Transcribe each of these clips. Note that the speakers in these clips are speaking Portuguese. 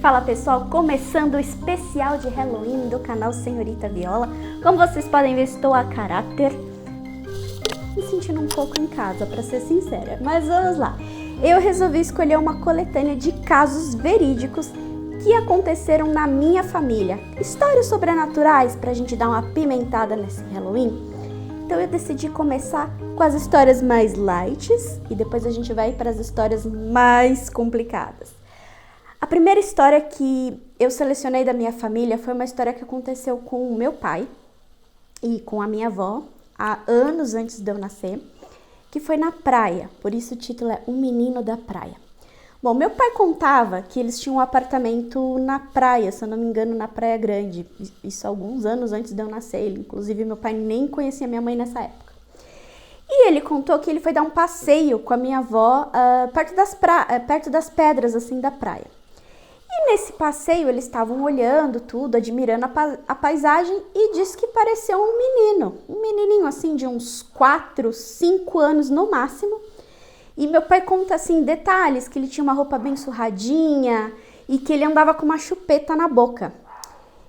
Fala pessoal, começando o especial de Halloween do canal Senhorita Viola. Como vocês podem ver, estou a caráter, me sentindo um pouco em casa, para ser sincera, mas vamos lá. Eu resolvi escolher uma coletânea de casos verídicos que aconteceram na minha família, histórias sobrenaturais para a gente dar uma pimentada nesse Halloween. Então eu decidi começar com as histórias mais light e depois a gente vai para as histórias mais complicadas. A primeira história que eu selecionei da minha família foi uma história que aconteceu com o meu pai e com a minha avó há anos antes de eu nascer, que foi na praia, por isso o título é Um Menino da Praia. Bom, meu pai contava que eles tinham um apartamento na praia, se eu não me engano, na Praia Grande, isso alguns anos antes de eu nascer, inclusive meu pai nem conhecia minha mãe nessa época. E ele contou que ele foi dar um passeio com a minha avó perto das pedras assim da praia. E nesse passeio eles estavam olhando tudo, admirando a paisagem e disse que pareceu um menininho assim de uns 4, 5 anos no máximo. E meu pai conta assim detalhes, que ele tinha uma roupa bem surradinha e que ele andava com uma chupeta na boca.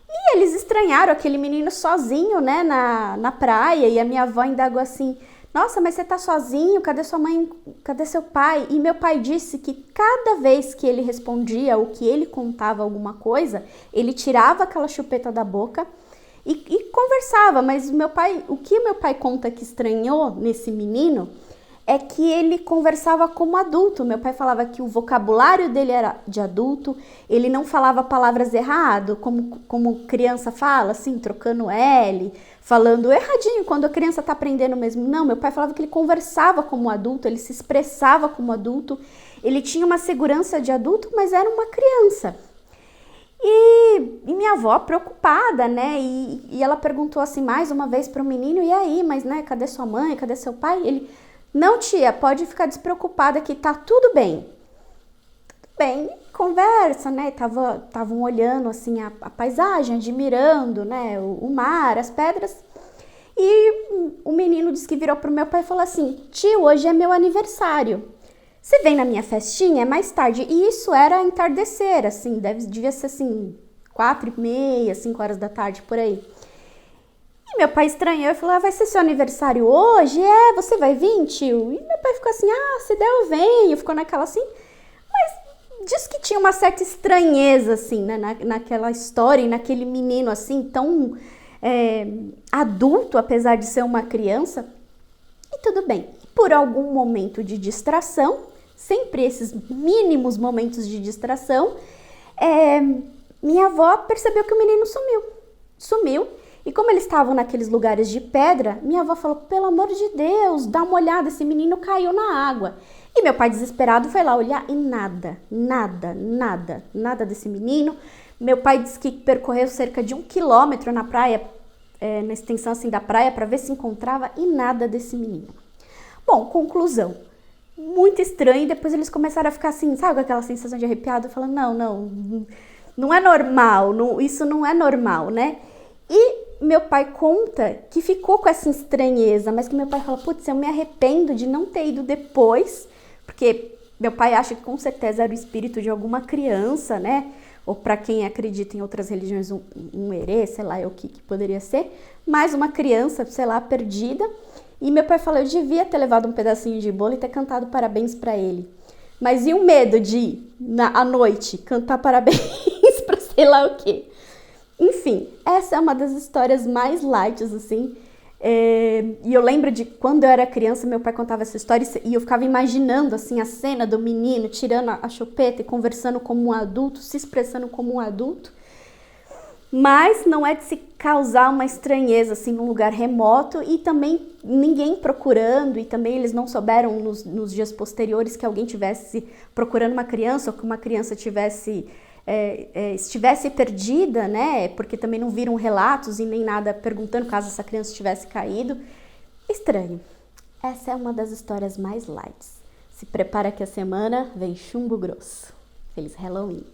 E eles estranharam aquele menino sozinho, né, na praia, e a minha avó indagou assim: nossa, mas você tá sozinho? Cadê sua mãe? Cadê seu pai? E meu pai disse que cada vez que ele respondia ou que ele contava alguma coisa, ele tirava aquela chupeta da boca e conversava. Mas o que meu pai conta que estranhou nesse menino é que ele conversava como adulto. Meu pai falava que o vocabulário dele era de adulto, ele não falava palavras errado, como criança fala, assim, trocando L, falando erradinho quando a criança tá aprendendo mesmo. Não, meu pai falava que ele conversava como adulto, ele se expressava como adulto, ele tinha uma segurança de adulto, mas era uma criança. E minha avó preocupada, né, e ela perguntou assim mais uma vez para o menino: e aí, mas né, cadê sua mãe, cadê seu pai? Ele: não, tia, pode ficar despreocupada que tá tudo bem. Tudo bem, conversa, né? Estavam olhando assim a paisagem, admirando, né? O mar, as pedras. E o menino disse que virou pro meu pai e falou assim: tio, hoje é meu aniversário. Você vem na minha festinha? É mais tarde. E isso era entardecer, assim, devia ser assim, 4h30, 5 horas da tarde, por aí. E meu pai estranhou e falou: vai ser seu aniversário hoje? É, você vai vir, tio? E meu pai ficou assim: se der eu venho. Ficou naquela assim, mas diz que tinha uma certa estranheza, assim, né, naquela história e naquele menino, assim, tão adulto, apesar de ser uma criança. E tudo bem. Por algum momento de distração, sempre esses mínimos momentos de distração, minha avó percebeu que o menino sumiu. E como eles estavam naqueles lugares de pedra, minha avó falou: pelo amor de Deus, dá uma olhada, esse menino caiu na água. E meu pai, desesperado, foi lá olhar e nada desse menino. Meu pai disse que percorreu cerca de 1 quilômetro na praia, na extensão assim da praia, para ver se encontrava, e nada desse menino. Bom, conclusão, muito estranho. E depois eles começaram a ficar assim, sabe, com aquela sensação de arrepiado, falando: não é normal, isso não é normal, né? E meu pai conta que ficou com essa estranheza, mas que meu pai fala: putz, eu me arrependo de não ter ido depois, porque meu pai acha que com certeza era o espírito de alguma criança, né? Ou para quem acredita em outras religiões, um herê, sei lá, o que poderia ser, mais uma criança, sei lá, perdida. E meu pai falou: eu devia ter levado um pedacinho de bolo e ter cantado parabéns para ele. Mas e o medo de, à noite, cantar parabéns para sei lá o quê? Enfim, essa é uma das histórias mais light, assim, e eu lembro de quando eu era criança, meu pai contava essa história e eu ficava imaginando, assim, a cena do menino tirando a chupeta e conversando como um adulto, se expressando como um adulto, mas não é de se causar uma estranheza, assim, num lugar remoto, e também ninguém procurando, e também eles não souberam nos dias posteriores que alguém tivesse procurando uma criança, ou que uma criança estivesse perdida, né? Porque também não viram relatos e nem nada perguntando caso essa criança tivesse caído. Estranho. Essa é uma das histórias mais light. Se prepara que a semana vem chumbo grosso. Feliz Halloween!